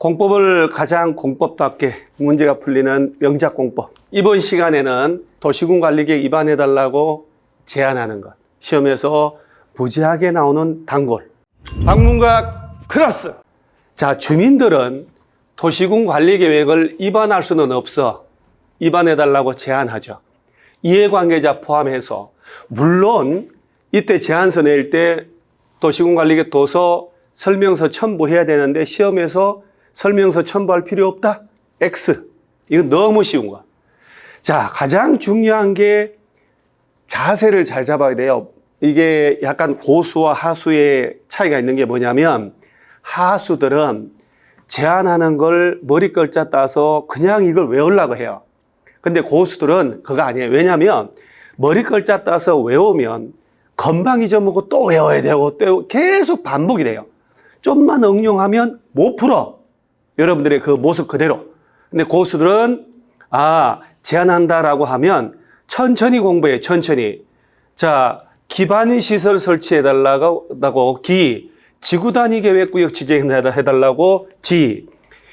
공법을 가장 공법답게 문제가 풀리는 명작공법. 이번 시간에는 도시군관리계획 입안해달라고 제안하는 것. 시험에서 부재하게 나오는 단골. 방문각 클래스. 자, 주민들은 도시군관리계획을 입안할 수는 없어 입안해달라고 제안하죠. 이해관계자 포함해서. 물론 이때 제안서 낼 때 도시군관리계획 도서 설명서 첨부해야 되는데 시험에서 설명서 첨부할 필요 없다? X. 이건 너무 쉬운 거야. 자, 가장 중요한 게 자세를 잘 잡아야 돼요. 이게 약간 고수와 하수의 차이가 있는 게 뭐냐면 하수들은 제안하는 걸 머리 글자 따서 그냥 이걸 외우려고 해요. 근데 고수들은 그거 아니에요. 왜냐하면 머리 글자 따서 외우면 금방 잊어먹고 또 외워야 되고 또 계속 반복이 돼요. 좀만 응용하면 못 풀어. 여러분들의 그 모습 그대로. 근데 고수들은 제안한다라고 하면 천천히 공부해. 천천히. 자, 기반시설 설치해달라고 지구단위계획구역 지정해달라고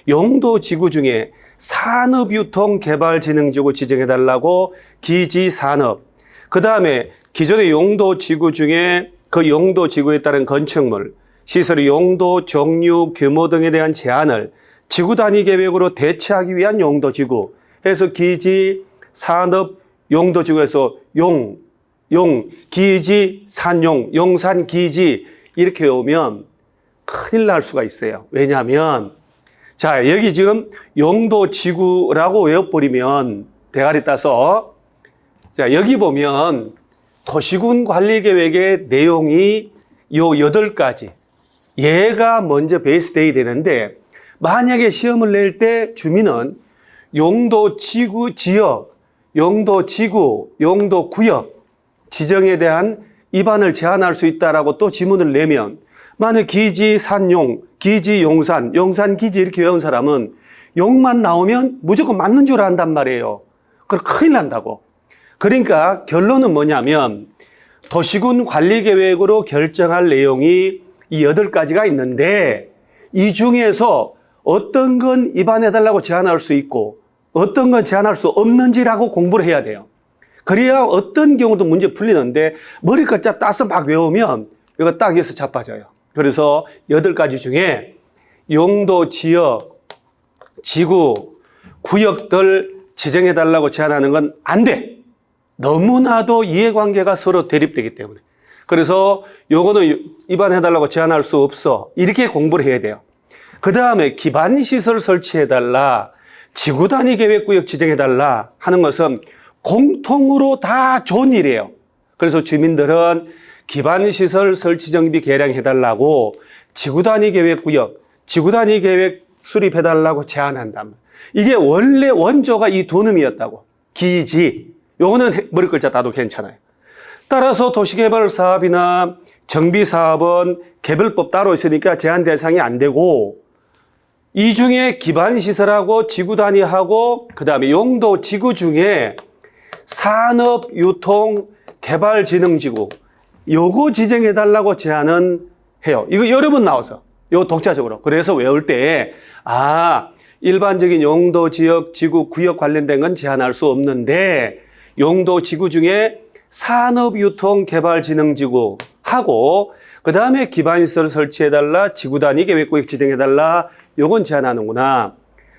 용도지구 중에 산업유통개발진흥지구 지정해달라고 기지산업. 그 다음에 기존의 용도지구 중에 그 용도지구에 따른 건축물, 시설의 용도, 종류, 규모 등에 대한 제한을 지구단위계획으로 대체하기 위한 용도지구 해서 기지, 산업, 용도지구에서 기지, 산용, 용산, 기지 이렇게 오면 큰일 날 수가 있어요. 왜냐하면 자, 여기 지금 용도지구라고 외워버리면 대가리 따서 자, 여기 보면 도시군관리계획의 내용이 요 8가지 얘가 먼저 베이스 돼야 되는데 만약에 시험을 낼 때 주민은 용도지구 지역, 용도지구, 용도구역 지정에 대한 입안을 제한할 수 있다라고 또 지문을 내면 만약 기지, 산용, 기지, 용산, 용산, 기지 이렇게 외운 사람은 용만 나오면 무조건 맞는 줄 안단 말이에요. 그럼 큰일 난다고. 그러니까 결론은 뭐냐면 도시군 관리계획으로 결정할 내용이 이 8가지가 있는데 이 중에서 어떤 건 입안해달라고 제안할 수 있고 어떤 건 제안할 수 없는지라고 공부를 해야 돼요. 그래야 어떤 경우도 문제 풀리는데 머리 글자 따서 막 외우면 이거 딱 여기서 자빠져요. 그래서 8가지 중에 용도, 지역, 지구, 구역들 지정해달라고 제안하는 건 안 돼. 너무나도 이해관계가 서로 대립되기 때문에. 그래서 요거는 입안해달라고 제안할 수 없어. 이렇게 공부를 해야 돼요. 그 다음에 기반시설 설치해달라, 지구단위계획구역 지정해달라 하는 것은 공통으로 다 좋은 일이에요. 그래서 주민들은 기반시설 설치정비 개량해달라고 지구단위계획구역, 지구단위계획 수립해달라고 제안한다면 이게 원래 원조가 이 두 놈이었다고. 기지, 요거는 머리 글자 따도 괜찮아요. 따라서 도시개발사업이나 정비사업은 개별법 따로 있으니까 제한 대상이 안 되고 이 중에 기반시설하고 지구단위하고 그 다음에 용도지구 중에 산업유통개발진흥지구 요거 지정해달라고 제안은 해요. 이거 여러 번 나와서 요 독자적으로. 그래서 외울 때 일반적인 용도, 지역, 지구, 구역 관련된 건 제한할 수 없는데 용도, 지구 중에 산업유통개발진흥지구 하고 그 다음에 기반시설 설치해달라, 지구단위계획구역 지정해달라 요건 제한하는구나.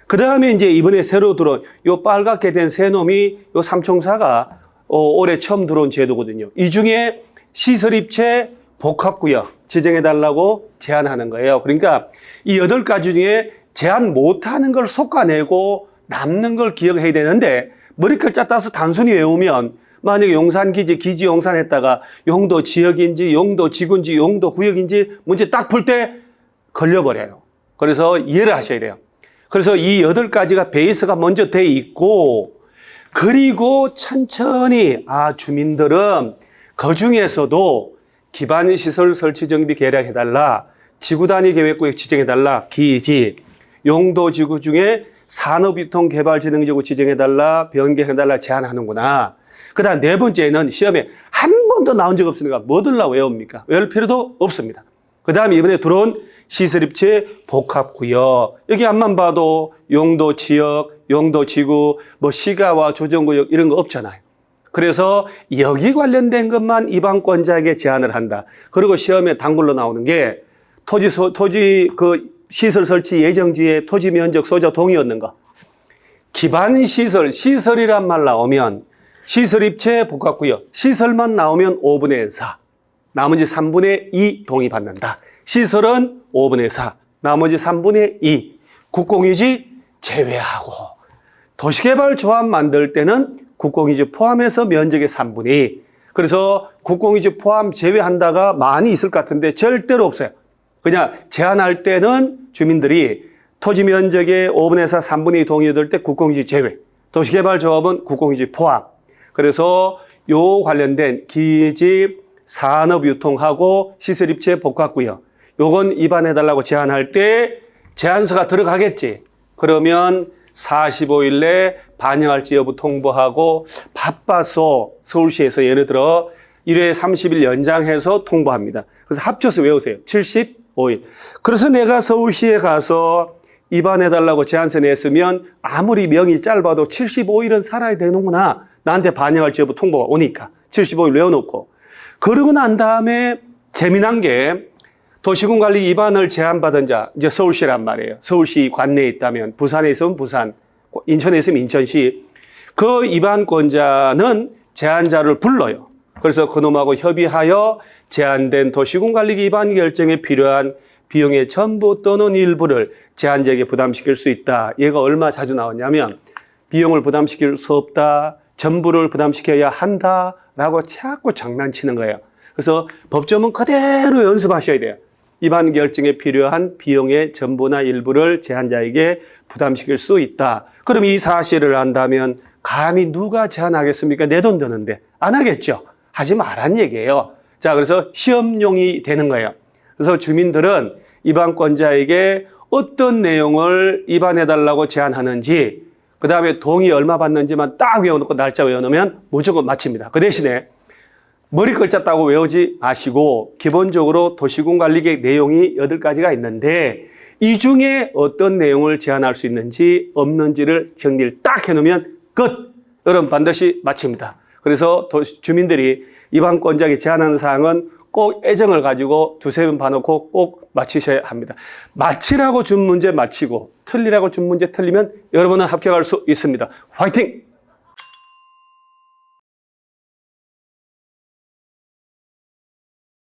그 다음에 이제 이번에 새로 들어온 요 빨갛게 된 새 놈이 요 삼총사가 올해 처음 들어온 제도거든요. 이 중에 시설입체 복합구역 지정해달라고 제안하는 거예요. 그러니까 이 8가지 중에 제안 못하는 걸 솎아내고 남는 걸 기억해야 되는데 머리 글자 따서 단순히 외우면 만약에 용산기지, 기지 용산했다가 용도 지역인지, 용도 지구인지, 용도 구역인지 문제 딱 풀 때 걸려버려요. 그래서 이해를 하셔야 돼요. 그래서 이 8가지가 베이스가 먼저 돼 있고 그리고 천천히 주민들은 그 중에서도 기반시설 설치정비 개량해달라, 지구단위계획구역 지정해달라, 기지, 용도지구 중에 산업유통개발진흥지구 지정해달라, 변경해달라 제안하는구나. 그 다음 4번째는 시험에 한 번도 나온 적 없으니까 뭐들라 외웁니까? 외울 필요도 없습니다. 그 다음에 이번에 들어온 시설 입체 복합구역. 여기 앞만 봐도 용도 지역, 용도 지구, 뭐 시가와 조정구역 이런 거 없잖아요. 그래서 여기 관련된 것만 입안권자에게 제한을 한다. 그리고 시험에 단골로 나오는 게 토지 그 시설 설치 예정지에 토지 면적 소유자 동의 얻는 거. 기반 시설이란 말 나오면 시설 입체 복합구역, 시설만 나오면 5분의 4, 나머지 3분의 2 동의 받는다. 시설은 5분의 4, 나머지 3분의 2, 국공유지 제외하고 도시개발 조합 만들 때는 국공유지 포함해서 면적의 3분의 2. 그래서 국공유지 포함 제외한다가 많이 있을 것 같은데 절대로 없어요. 그냥 제한할 때는 주민들이 토지 면적의 5분의 4, 3분의 2 동의 얻을 때 국공유지 제외, 도시개발 조합은 국공유지 포함. 그래서 요 관련된 기지, 산업유통하고 시설입체 복합구역, 요건 입안해달라고 제안할 때 제안서가 들어가겠지. 그러면 45일 내 반영할지 여부 통보하고 바빠서 서울시에서 예를 들어 1회 30일 연장해서 통보합니다. 그래서 합쳐서 외우세요. 75일. 그래서 내가 서울시에 가서 입안해달라고 제안서 냈으면 아무리 명이 짧아도 75일은 살아야 되는구나. 나한테 반영할지 여부 통보가 오니까 75일 외워놓고. 그러고 난 다음에 재미난 게 도시군관리 입안을 제안받은 자, 이제 서울시란 말이에요. 서울시 관내에 있다면, 부산에 있으면 부산, 인천에 있으면 인천시. 그 입안권자는 제안자를 불러요. 그래서 그놈하고 협의하여 제안된 도시군관리 입안 결정에 필요한 비용의 전부 또는 일부를 제안자에게 부담시킬 수 있다. 얘가 얼마 자주 나오냐면 비용을 부담시킬 수 없다. 전부를 부담시켜야 한다. 라고 자꾸 장난치는 거예요. 그래서 법조문 그대로 연습하셔야 돼요. 입안 결정에 필요한 비용의 전부나 일부를 제한자에게 부담시킬 수 있다. 그럼 이 사실을 안다면 감히 누가 제한하겠습니까? 내 돈 드는데. 안 하겠죠. 하지 말란 얘기예요. 자, 그래서 시험용이 되는 거예요. 그래서 주민들은 입안권자에게 어떤 내용을 입안해달라고 제안하는지, 그 다음에 동의 얼마 받는지만 딱 외워놓고 날짜 외워놓으면 무조건 마칩니다. 그 대신에 머리 글자 따고 외우지 마시고 기본적으로 도시군관리계획 내용이 8가지가 있는데 이 중에 어떤 내용을 제안할 수 있는지 없는지를 정리를 딱 해놓으면 끝! 여러분 반드시 마칩니다. 그래서 주민들이 입안권자에게 제안하는 사항은 꼭 애정을 가지고 2-3번 봐놓고 꼭 맞히셔야 합니다. 맞히라고 준 문제 맞히고 틀리라고 준 문제 틀리면 여러분은 합격할 수 있습니다. 화이팅!